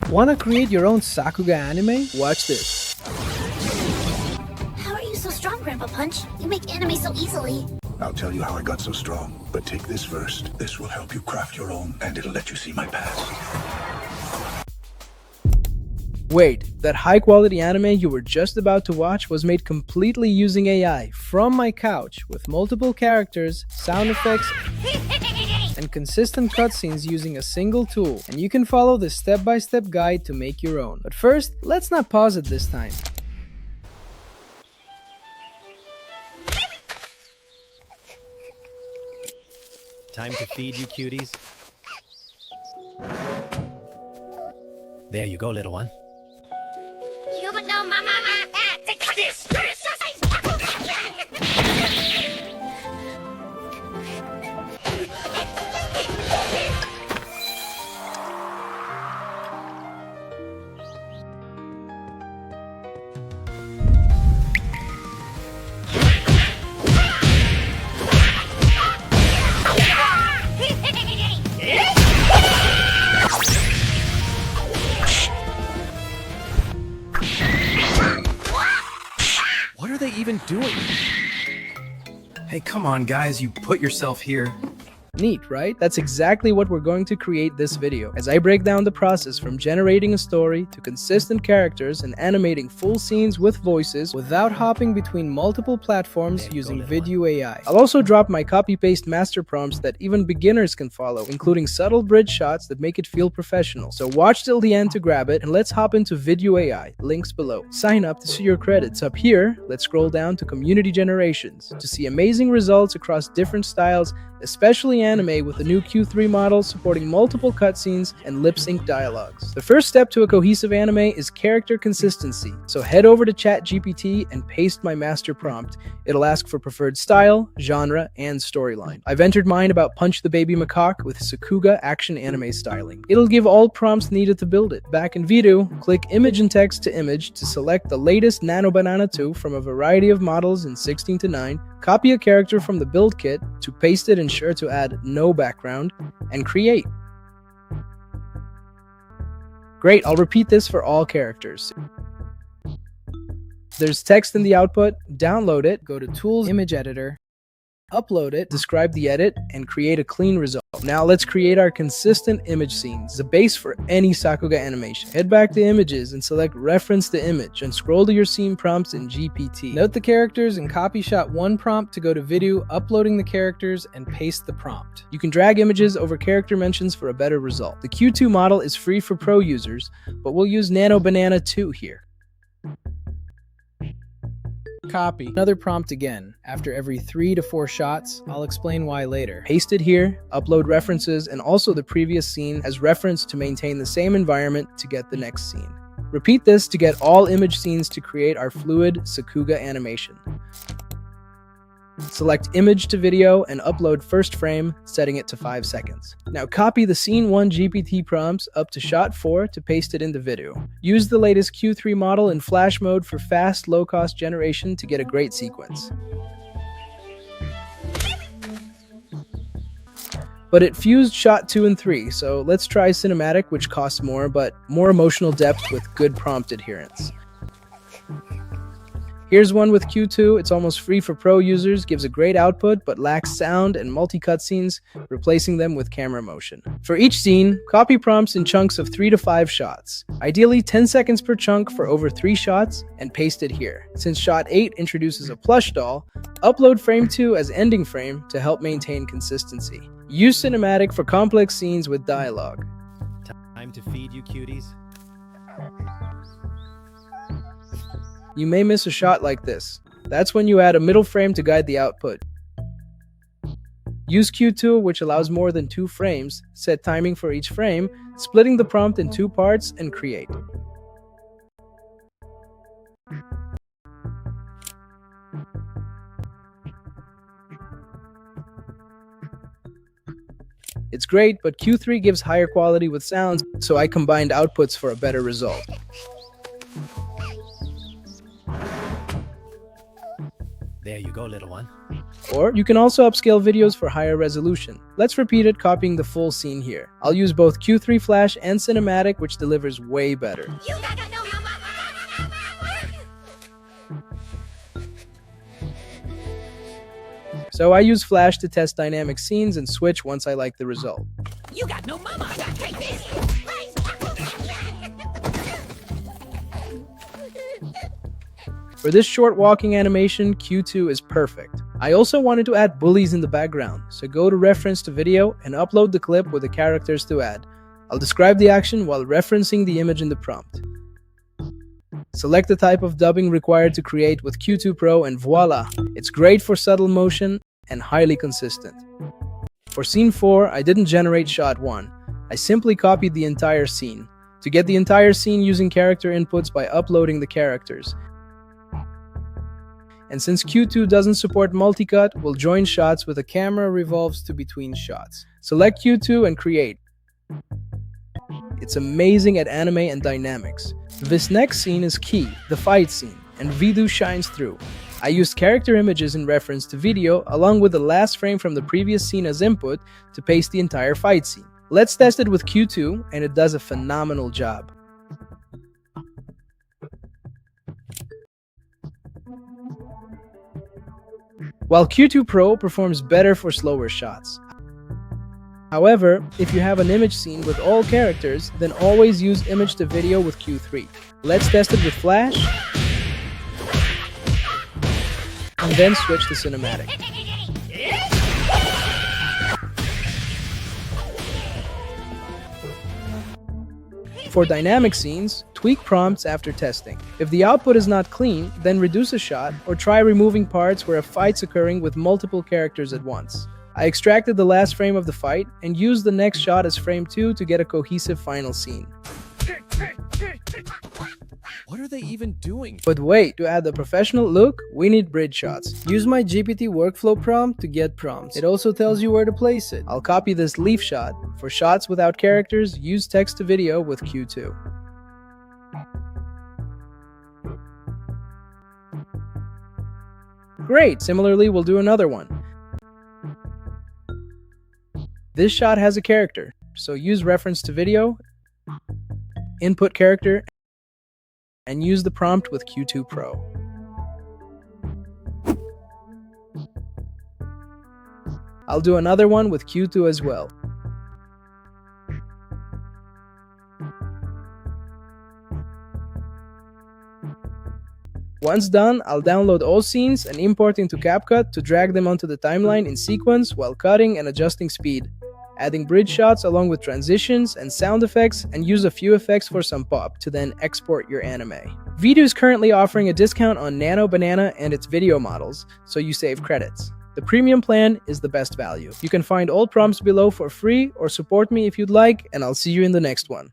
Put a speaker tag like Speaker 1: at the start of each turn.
Speaker 1: Wanna create your own Sakuga anime? Watch this.
Speaker 2: How are you so strong, Grandpa Punch? You make anime so easily.
Speaker 3: I'll tell you how I got so strong, but take this first. This will help you craft your own, and it'll let you see my past.
Speaker 1: Wait, that high-quality anime you were just about to watch was made completely using AI from my couch with multiple characters, sound effects, and consistent cutscenes using a single tool. And you can follow this step-by-step guide to make your own. But first, let's not pause it this time.
Speaker 4: Time to feed you cuties. There you go, little one.
Speaker 2: You would know, Mama. Take this.
Speaker 4: What are they even doing? Hey, come on, guys, you put yourself here.
Speaker 1: Neat, right? That's exactly what we're going to create this video, as I break down the process from generating a story to consistent characters and animating full scenes with voices without hopping between multiple platforms using Vidu AI. I'll also drop my copy-paste master prompts that even beginners can follow, including subtle bridge shots that make it feel professional. So watch till the end to grab it, and let's hop into Vidu AI, links below. Sign up to see your credits. Up here, let's scroll down to community generations to see amazing results across different styles, especially anime with the new Q3 model supporting multiple cutscenes and lip-sync dialogues. The first step to a cohesive anime is character consistency, so head over to ChatGPT and paste my master prompt. It'll ask for preferred style, genre, and storyline. I've entered mine about Punch the Baby Macaque with Sakuga action anime styling. It'll give all prompts needed to build it. Back in Vidu, click Image and Text to Image to select the latest Nanobanana 2 from a variety of models in 16:9, copy a character from the build kit to paste it, ensure to add no background, and create. Great, I'll repeat this for all characters. There's text in the output, download it, go to Tools, Image Editor, upload it, describe the edit, and create a clean result. Now let's create our consistent image scenes, the base for any Sakuga animation. Head back to Images and select Reference to Image and scroll to your scene prompts in GPT. Note the characters and copy shot one prompt to go to Vidu, uploading the characters and paste the prompt. You can drag images over character mentions for a better result. The Q2 model is free for pro users, but we'll use Nanobanana 2 here. Copy. Another prompt again. After every 3 to 4 shots, I'll explain why later. Paste it here, upload references, and also the previous scene as reference to maintain the same environment to get the next scene. Repeat this to get all image scenes to create our fluid Sakuga animation. Select Image to Video and upload first frame, setting it to 5 seconds. Now copy the Scene 1 GPT prompts up to Shot 4 to paste it into Vidu. Use the latest Q3 model in flash mode for fast, low-cost generation to get a great sequence. But it fused Shot 2 and 3, so let's try Cinematic, which costs more, but more emotional depth with good prompt adherence. Here's one with Q2, it's almost free for pro users, gives a great output but lacks sound and multi-cutscenes, replacing them with camera motion. For each scene, copy prompts in chunks of 3 to 5 shots. Ideally 10 seconds per chunk for over 3 shots, and paste it here. Since Shot 8 introduces a plush doll, upload frame 2 as ending frame to help maintain consistency. Use Cinematic for complex scenes with dialogue.
Speaker 4: Time to feed you cuties.
Speaker 1: You may miss a shot like this. That's when you add a middle frame to guide the output. Use Q2, which allows more than 2 frames, set timing for each frame, splitting the prompt in 2 parts, and create. It's great, but Q3 gives higher quality with sounds, so I combined outputs for a better result.
Speaker 4: There you go, little one.
Speaker 1: Or you can also upscale videos for higher resolution. Let's repeat it, copying the full scene here. I'll use both Q3 Flash and Cinematic, which delivers way better. So I use Flash to test dynamic scenes and switch once I like the result.
Speaker 5: You got no mama. Take this.
Speaker 1: For this short walking animation, Q2 is perfect. I also wanted to add bullies in the background, so go to reference to video and upload the clip with the characters to add. I'll describe the action while referencing the image in the prompt. Select the type of dubbing required to create with Q2 Pro and voila! It's great for subtle motion and highly consistent. For scene 4, I didn't generate shot 1. I simply copied the entire scene. To get the entire scene using character inputs by uploading the characters. And since Q2 doesn't support multicut, we'll join shots with a camera revolves to between shots. Select Q2 and create. It's amazing at anime and dynamics. This next scene is key, the fight scene, and Vidu shines through. I used character images in reference to video along with the last frame from the previous scene as input to paste the entire fight scene. Let's test it with Q2 and it does a phenomenal job. While Q2 Pro performs better for slower shots. However, if you have an image scene with all characters, then always use image to video with Q3. Let's test it with Flash, and then switch to Cinematic. For dynamic scenes, tweak prompts after testing. If the output is not clean, then reduce a shot or try removing parts where a fight's occurring with multiple characters at once. I extracted the last frame of the fight and used the next shot as frame 2 to get a cohesive final scene.
Speaker 4: What are they even doing?
Speaker 1: But wait, to add the professional look, we need bridge shots. Use my GPT workflow prompt to get prompts. It also tells you where to place it. I'll copy this leaf shot. For shots without characters, use text to video with Q2. Great! Similarly, we'll do another one. This shot has a character, so use reference to video, input character, and use the prompt with Q2 Pro. I'll do another one with Q2 as well. Once done, I'll download all scenes and import into Capcut to drag them onto the timeline in sequence while cutting and adjusting speed, adding bridge shots along with transitions and sound effects, and use a few effects for some pop to then export your anime. Vidu is currently offering a discount on Nanobanana and its video models, so you save credits. The premium plan is the best value. You can find all prompts below for free or support me if you'd like, and I'll see you in the next one.